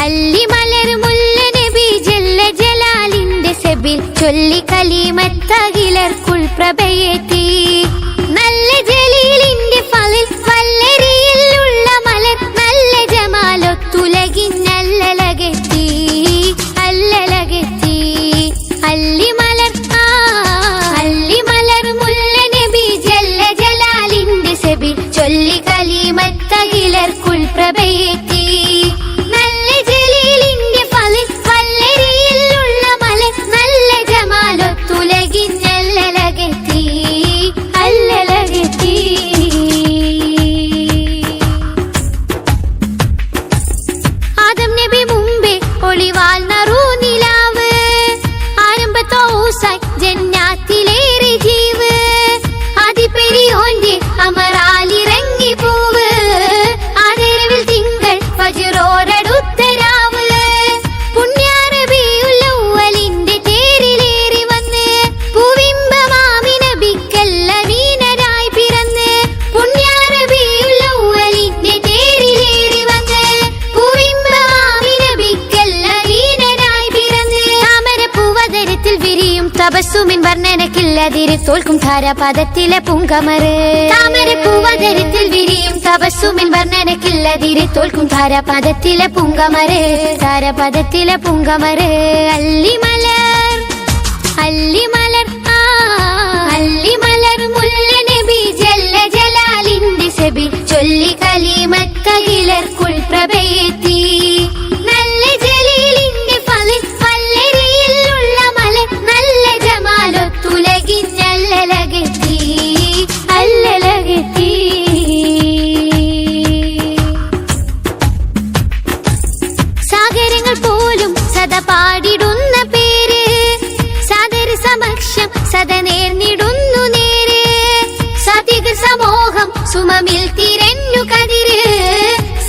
അല്ലി മലർ മുല്ല നബി ജല്ല ജലാലിന്റെ സബിൽ ചൊല്ലി കലിമത്തകിലർക്കുൾ പ്രഭയേറ്റി. നല്ല ജലീലിന്റെ ഫളിൽ വല്ലരിയിലുള്ള മലർ നല്ല ജമാലൊത്തുലകിന്നല്ലലകെത്തി അല്ലലകെത്തി. അല്ലി മലർ അല്ലി മലർ മുല്ല നബി ജല്ല ജലാലിന്റെ സബിൽ ചൊല്ലി കലിമത്തകിലർക്കുൾ പ്രഭയേറ്റി. തപസ്സുമിൻ വർണ്ണനക്കില്ലതിര് തോൽക്കും ധാരാപദത്തിലെ പൂങ്കമറ്. താമരപ്പൂവതരത്തിൽ വിരിയും തപസ്സുമിൻ വർണ്ണനക്കില്ലതിര് തോൽക്കും ധാരാപദത്തിലെ പൂങ്കമറ്. ധാരാപദത്തിലെ പൂങ്കമറ്. അല്ലി മലർ അല്ലി മലർ അല്ലി മലർ മുല്ല നബി ജല്ല ജലാലിന്റെ സബിൽ ചൊല്ലി കലിമത്തകിലർക്കുൾ പ്രഭയേറ്റി. നല്ല ജലീലിന്റെ ഫളിൽ വല്ലരിയിലുള്ള മലർ നല്ല ജമാലൊത്തുലകിന്നല്ലലകെത്തി അല്ലലകെത്തി. സാഗരങ്ങൾ പോലും സദാ പാടിടുന്ന പേര് സാദര സമക്ഷം സദാ നേർന്നിടുന്നു നേര്. സാത്വിക സമൂഹം സുമമിൽ തിരഞ്ഞു കതിര്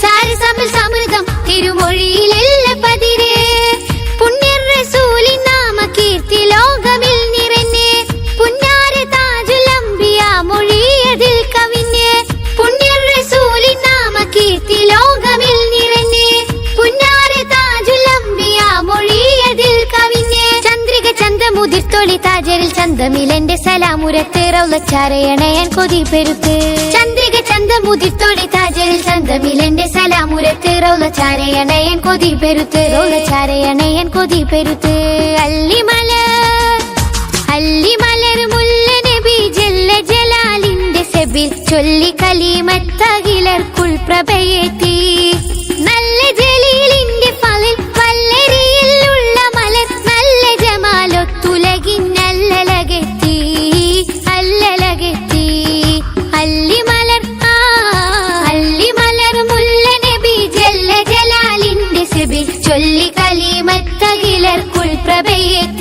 സാരസമിൽ സമൃദ്ധം തിരുമൊഴിയിലെല്ല പതിര്. പുണ്യർ റസൂലിൻ നാമ കീർത്തി ലോകമിൽ നിറഞ്ഞ് പുന്നാര താജുൽ അംബിയ മൊഴിയതിൽ കവിഞ്ഞ്. പുണ്യർ റസൂലിൻ നാമ കീർത്തി ലോകമിൽ നിറഞ്ഞ് പുന്നാര താജുൽ അംബിയ മൊഴിയതിൽ കവിഞ്ഞ്. ചന്ദ്രിക ചന്തമുതിർത്തൊളി താജരിൽ ചന്തമിലെന്റെ സലാമുരത്ത് റൗളച്ചാരയണയൻ കൊതി പെരുത്ത്. ചന്ദ്രിക ചന്തമുതിർത്തൊളി താജരിൽ ചന്തമിലെന്റെ സലാമുരത്ത് റൗളച്ചാരയണയൻ കൊതി പെരുത്ത്. റൗളച്ചാരയണയൻ കൊതി പെരുത്ത്. അല്ലി മലർ അല്ലി മലർ മുല്ല നബി ജല്ല ജലാലിന്റെ സബിൽ ചൊല്ലി കലിമത്തകിലർക്കുൾ പ്രഭയേറ്റി. നല്ല ജലീലിന്റെ ഫളിൽ വല്ലരിയിലുള്ള മലർ നല്ല ജമാലൊത്തുലകിന്നല്ലലകെത്തി അല്ലലകെത്തി. അല്ലി മലർ അല്ലി മലർ മുല്ല നബി ജല്ല ജലാലിന്റെ സബിൽ ചൊല്ലി കലിമത്തകിലർക്കുൾ പ്രഭയേറ്റി.